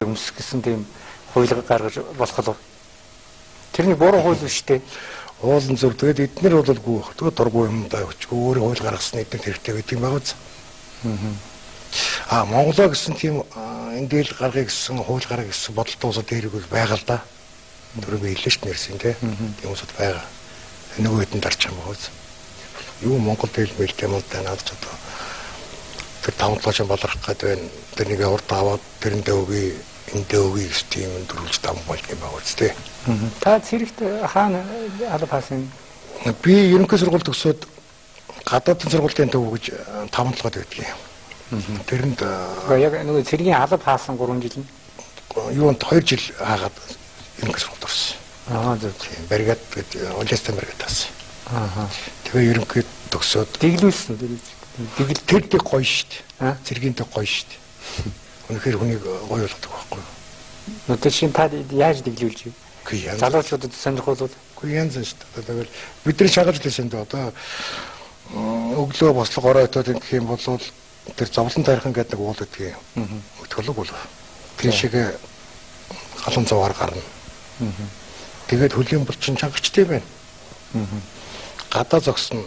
өмсөх гэсэн тийм хуулийг гаргаж болох л тэрний буруу хууль биш үү? Уулын зөв тэгээд эднэр бол үгүй баг. Тэгээд дургүй юм даа өчгөө өөрөө хууль гаргасан эднэр хэрэгтэй гэдэг юм байгааз. Монголоо гэсэн тийм эндэл гаргахыг гэсэн хууль гаргахыг гэсэн бодолтой улсууд дээргүй байгаа л да. Түрүүгээ хэллээ ш нэрсэн тийм улсууд байгаа. Нөгөө хэдэн дарч юм байгааз. Юу Монгол дэлбэлтэй юм даа надад ч одоо тэр тавтлаач болрох гэдэг байна. Тэр нэг урд аваад тэрэндээ өгье, эндээ өгье гэсэн тийм дөрвөлж там болж юм байгааз тий. Та цэрэгт хаана алба хаасан? Би ерөнхий сургууль төгсөөд гадаадын сургуулийн төв гэж тавталгаад байдгийн. Тэрэнд яг нөгөө цэргийн алба хаасан 3 жил нь юунд 2 жил хаагаад ерөнхий сургууль орсон. Зөв. Бригад гэдэг Олестан бригад таасан. Тэгээ ерөнхий төгсөөд дэглүүлсэн. Тэр гоё шүү дээ. Цэргийн дэг гоё шүү дээ. Үнэхээр хүнийг гоё болгодог байхгүй юу? Нүдэ шин та яаж дэглүүлж юу? Залуучуудад сонирхолтой. Үгүй янз шүү дээ. Тэгвэл бидний шагалж лээсэн дээ одоо өглөө бослого оройтоод ингэх юм бол тэр зовлон тайрхан гэдэг нэг уул гэдгийг өтгөлөг бол тэр шиг халуун заваар гарна. Тэгээд хөлийн булчин чангачтай байна. Гадаа зогсно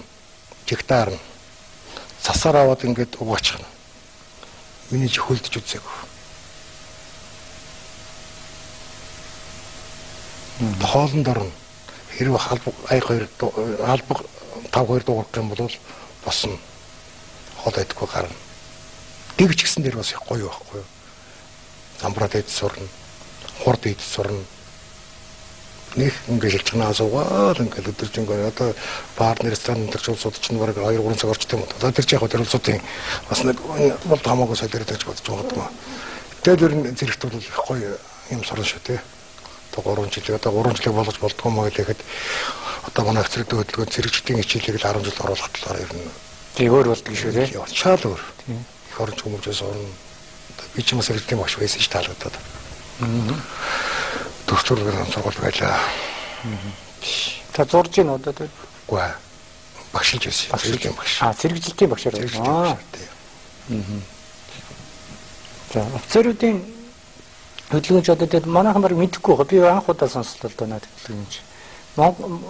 жигтаар нь цасаар аваад ингээд угаачихна. Миний ч хөлдөж үзээгүй. Хоолнд орно. Хэрвээ албаг 5-2 дуурах юм бол босно. Хоол идэггүй гарна. Дэгч гисэн дээр бас гоё байхгүй юу? Замбраад идэж сурна. Хурд идэж сурна. Нэг ингээд шилжигнаа суугаад ингээд өдөржин гоё одоо баар ресторан төрч улсууд чинь бараг 2-3 цаг орчтой юм. Одоо тэр чинь яг тэр улсуудын бас нэг бол хамаагүй солиорч гэж бодож байгаа юм. Тэгээд ер нь зэрэгт бол их гоё юм сурна шүү дээ. Одоо 3 жил одоо 3 жилиг болгож болдгоо маа гэхэд одоо манай офицерд хөдөлгөөн зэрэгчдийн хичээлийг л 10 жил оруулах талаар ер нь тий өөр болдог шүү дээ. Чаал өөр. Их орж хүмүүжээс орно. Би ч юм уу зэрэгтийн багш байсан ш таалагдаад. Дөрөвдүгээр сургууль байлаа. Та зурж гин одоо тий. Үгүй ээ. Багшилж байсан. Зэрэгтийн багш. Зэрэгжилтийн багшаар байна. За офицеруудын хөдөлгөөнч одоо тэгээд манайхан баг мэдэхгүй байгаа. Би анх удаа сонслоо л доо надад хөдөлгөөнч.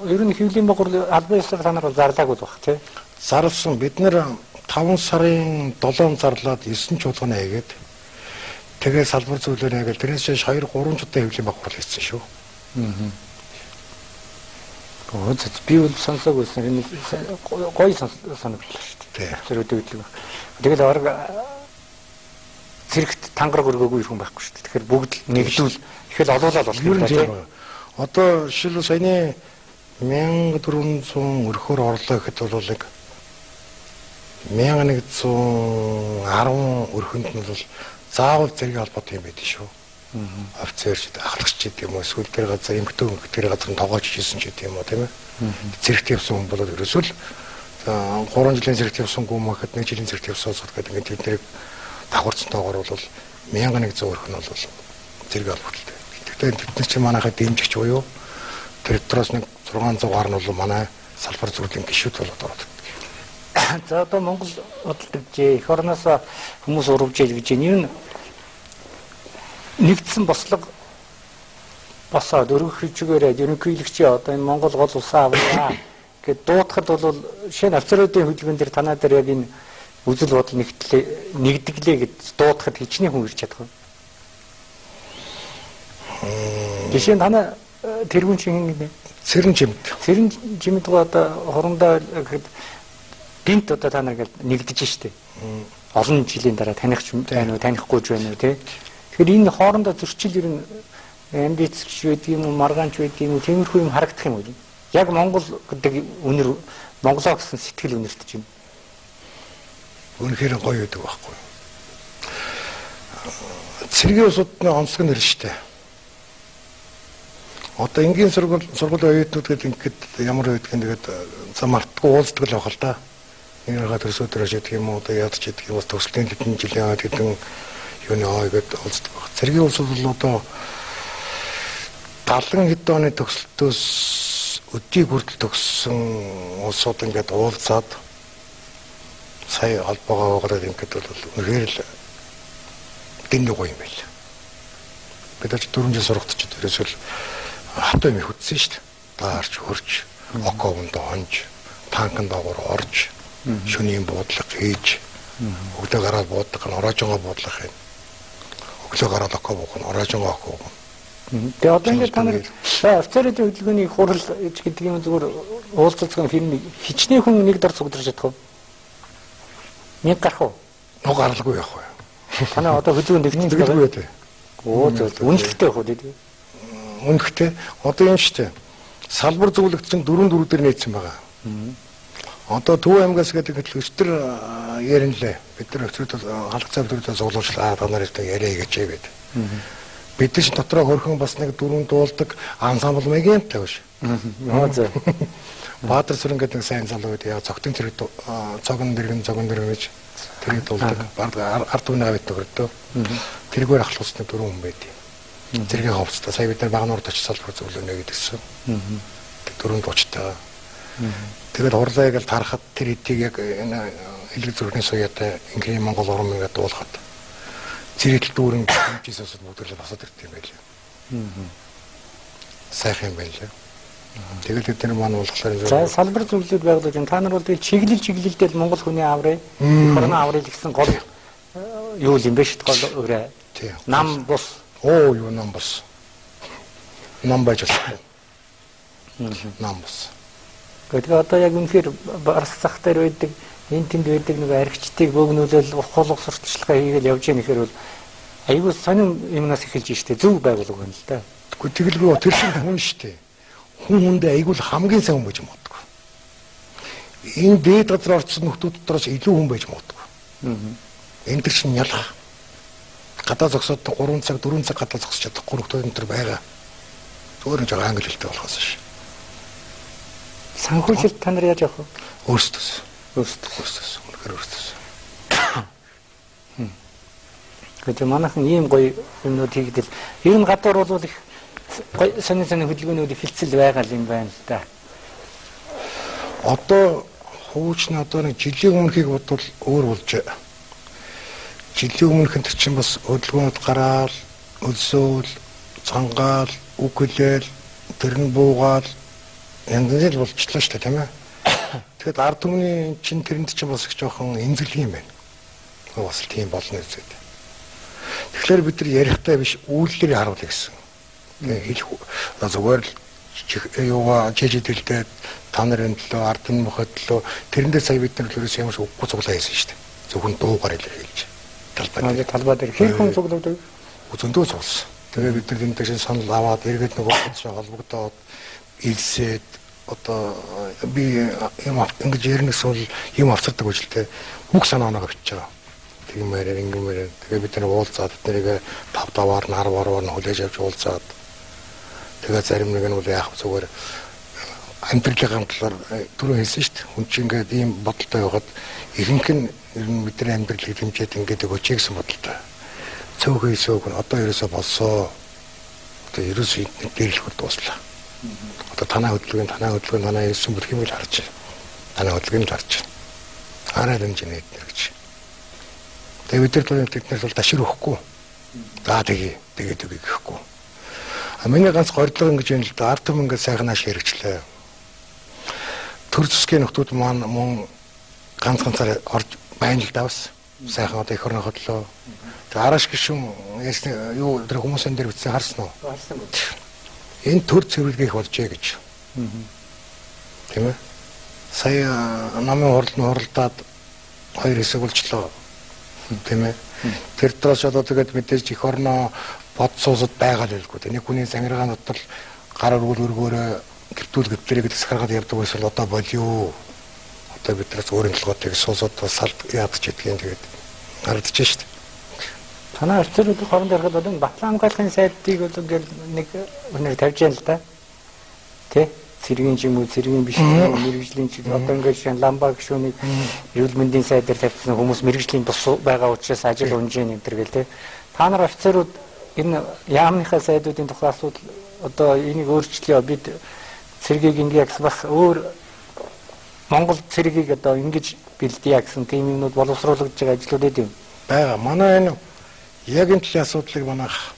Ер нь хөвлийн байгуул албан ёсоор та нар зарлаагүй байх тий. Зарлсан бид нэр 5 сарын 7 зарлаад 9 чуулганы хийгээд тэгээд салбар зүйлээр хийгээл тэрнээс 2-3 удаа хөвлийн байгуул хийсэн шүү. Би бол сонсоогүйсэн гоё санагдлаа шүү дээ. Зэрэгтэй хөдөлгөөн. Тэгэл орог зэрэгт тангараг өргөөгүй хүн байхгүй шүү дээ. Тэгэхээр бүгд нэгдүүл ихэл олоолаа болох юм байна. Одоо жишээлбэл саяны 1400 өрхөөр орлоо гэхэд бол 1110 өрхөнд нь бол заавал зэрэг албатай юм байдаг шүү. Офицерч, ахлагч гэдэг юм уу, эсвэл тэр газар эмгтэн тэр газар нь тоогооч хийсэн ч гэдэг юм уу, тийм ээ. Зэрэгт явсан хүн бол ерөөсөө л 3 жилийн зэрэгт явсан хүн мэхэд 1 жилийн зэрэгт явсан сууд гэдэг ингээд тэднийг давхарцсан тоогоор бол 1100 өрхөн бол зэрэг албатай. Тэгэхдээ бид нар чи манайхаа дэмжигч буюу тэр дотроос нэг 600 гаруй нь бол манай салбар зүрлийн гишүүд болоод ороод. За одоо Монгол бодлогч эх орноос хүмүүс урвжээ гэж юм. Нэгдсэн бослого босоод өргөх хичгээрээ ерөнхийлөгчийн одоо энэ Монгол гол улсаа авлаа гэд дуудахад бол шинэ офицеруудын хөдөлгөөн дээр танаа дээр яг энэ үзэл бодол нэгдэглээ гэд дуудахад хичнээн хүн ирж чадах. Жишээ нь танаа тэргүүн чинь ингэ Цэрэн жимд. Цэрэн жимд одоо хорондоо гэхэд гинт одоо та нар нэгдэж штэ. Олон жилийн дараа таних байна уу, танихгүй ч байна уу тий. Тэгэхээр энэ хоорондоо зөрчил ер нь амбицч байдаг юм уу, маргаанч байдаг юм уу, тиймэрхүү юм харагдах юм уу? Яг Монгол гэдэг үнэр Монголоо гэсэн сэтгэл үнэртэж байна. Үнэхээр гоё байдаг байхгүй юу? Цэргийн улсуудны онцлог нэр штэ. Одоо энгийн сургууль оюутнууд гэдэг ингээд ямар байдаг юм тэгээд за мартгүй уулздаг л байх л да. Энийгээ төсөөдөр шийдэх юм уу, одоо ядч идэх юм уу, төгслийн хэдэн жилийн аваад хэдэн юуны ойгээд уулздаг баг. Цэргийн улсууд бол одоо 70 хэдэн оны төгсөлтөөс өдийг хүртэл төгссөн улсууд ингээд уулзаад сая холбоогоо уураад ингээд бол үнэхээр л дэндүү гоё юм байл. Бид ч 4 жил сургацчид ерөөсөл хатуу юм хөдсөн шүү дээ. Даарч хөрч, окоовонд хонж, танкнд доогоор орж, шөнийн буудлага хийж, өглөө гараад буудлага нь ороожонгоо буудлах юм. Өглөө гараад окоо буух нь ороожонгоо окоо. Тэгээ одоо ингээд та нар офицеруудын хөдөлгөөний хурал гэдэг юм зүгээр уулзалцсан хэрний хичнээн хүн нэг дор цугдэрч чадах уу? Нэг гарах уу? Нуг гаралгүй явах уу? Танаа одоо хөдөлгөөн нэгтгэж байгаа үү? Оо зөв. Үнэлэхтэй явах уу тийм? Үнэлэхтэй. Одоо юм шүү дээ. Салбар зөвлөгч чинь 4 дээр нээсэн байгаа. Одоо Төв аймгаас гэдэг хөтөлбөртөр яринлээ. Бид нар өчигдөр халах цав төрөлөө зуглуулчлаа. Та нарыг яриа гэж байд. Бид чинь дотроо хөрхөн бас нэг 4 дуулдаг ансамбл мэгэнтэй биш. Аа зөв. Баатар сүрэн гэдэг сайн залуу үед яа цогтын зэрэг цогон дэргэн гэж тэрийг дуулдаг. Ард түмнээ аваад төгөрдөө. Тэргээр ахлуулсны 4 хүн байдیں۔ Зэргийн ховцтой сая бид нар багнуурд очиж салбар зөвлөнө гэдгсэн. Тэг 4 дуучтай. Тэгэл хурлаа яг л тарахад тэр эдийг яг энэ хэлэг зүрхний соёотой Ингийн Монгол уран ингээд дуулахад зэрэгтэл дүүрэн хэмжээсээс бүгдээ босоод ирд юм байлээ. Сайхан юм байлээ. Тэгэл бид нар маань уулзлаар за салбар зөвлөлд байгуулж байна. Та нар бол тэгэл чиглэлдэл Монгол хүний аврыг хорно аврыг гэсэн гол юу юм бэ шүү дээ гол өрөө. Нам бус. Оо юу нам бус. Нам бажсан. Нам бус. Гэхдээ одоо яг үнэхээр барс зах дээр байдаг энэ тэнд байдаг нэг архичтыг бөөгнүүлэл ухуулга сурталчилгаа хийгээл явж яах нэхэр бол айгүй сонин юмнаас эхэлж штэ зөв байгуулга байна л да. Тэгвэл тэгэлгүй тэр шиг хүн штэ. Хүн хүндээ айгүй л хамгийн сайн хүн байж магадгүй. Энэ дээд газар орцсон нөхдүүд дотроос илүү хүн байж магадгүй. Энэ төр чинь ялах. Гадаа зогсоод 3 цаг 4 цаг гадаа зогсож чадахгүй нөхдүүд энэ төр байгаа. Зүгээр нэг англи хэлтэй болохоос ш. Санхүүжилт та нар яаж явах вэ? Өөрсдөөс. Үнэхээр өөрсдөөс. Гэхдээ манайхан ийм гоё юмнууд хийгдэл ер нь гадуур бол их гоё сонин хөдөлгөөнүүд хилцэл байгаа юм байна л да. Одоо хуучны одоо нэг жилийн өмнөхийг бодвол өөр болж байна. Жилийн өмнөх нь чинь бас хөдөлгөөнүүд гараал, өлсөөл, цангаал, үг хэлэл, тэрэн буугаал янз бүр болчихлоо шүү дээ тийм ээ. Тэгэхэд ард түмний чинь тэрэнд чинь бас их жоохон эмзэглэх юм байна. Бас л тийм болно үзээд. Тэгэхээр бид нар ярихтай биш үйлдэлээр харуулъя гэсэн. Тэгээ хэлэх зүгээр л юугаа жижигдэлтэй та нарын төлөө ард түмний хөдлөө тэрэндээ сая бид нар ерөөс ямар ч үггүй цуглаа хийсэн шүү дээ. Зөвхөн дуугаар илэрхийлж. Талбай дээр хэр хүн цуглуулдаг? Зөндөө цугласан. Тэгээ бид нар энэ дэшин санал аваад эргээд нөгөө холбогдоод илсээд одоо би юм ингэж ярнэс бол юм авцардаг үжилтэй бүх санаагаа бичиж байгаа. Тэгмээрээ ингэмээрээ тэгээ бид нар уулзаад тэрийг 5-5-аар нь 10-10-аар нь хүлээж авч уулзаад тэгээ зарим нэг нь бол яах вэ зүгээр амьдралын талаар түрүү хэлсэн шүү дээ. Хүн чинь ингээд ийм бодолтой явахад ихэнх нь ер нь бидний амьдралыг хэмжээд ингээд өгөөч гэсэн бодолтой. Цөөхөн эсөг нь одоо ерөөсөө болсоо. Одоо ерөөсөө дэрлэхэд дуслаа. Одоо танаа хөдөлгөөн танаа ирсэн бүрх юм л харж байна. Танаа хөдөлгөөнд харж байна. Арай хэмжээний эднэр гэж. Тэгээ бид нар тэднээс бол ташир өгөхгүй. За тэгээд үгүй гэхгүй. Миний ганц гордлого ингэж юм л да ард түмэн ингэ сайхнаа ширэгчлээ. Төр зэсгийн нөхдүүд маань мөн ганцаар орж байна л давс. Сайхан одоо их орны хөдлөө. Тэгээ араш гişүн юу тэр хүмүүсийн дээр бичсэн харсан уу? Харсан. Энэ төр цэвэрлэгийг болжээ гэж. Тийм ээ. Сая намын хуралдаад 2 хэсэг болчлоо. Тийм ээ. Тэр доос одоо тэгээд мэдээж их орноо бод суусад байгаа л байлгүй. Нэг хүний сангиргаан дотор гар өргөөрөө гэртүүл гэдгээр засгаргаад явдаг байсан л одоо болио. Одоо биднээс өөрийн толгойтыг суусад салд яадч гэдгийг тэгээд харагдаж шít. Танаа офицерууд хооронд ярихад бол Батлан хамгаалахын сайдыг бол ингээл нэг өнөр тавьж яана л да. Тэ? Цэргийн юм уу, цэргийн биш юм, мэрэгжлийн чиг одоо ингээд шин ламба гişүнийг эрүүл мэндийн сайдаар тавьсан хүмүүс мэрэгжлийн бус байгаа учраас ажил унжээ энэ төр гэл тэ. Та нар офицерууд энэ яамныхаа сайдуудын тухай асуудал одоо энийг өөрчлөе бид цэргийг ингээд бас өөр Монгол цэргийг одоо ингэж бэлдээ гэсэн тийм юмнууд боловсруулагдж байгаа ажлууд эд юм. Бага манай энэ яг энэ талын асуудлыг манайх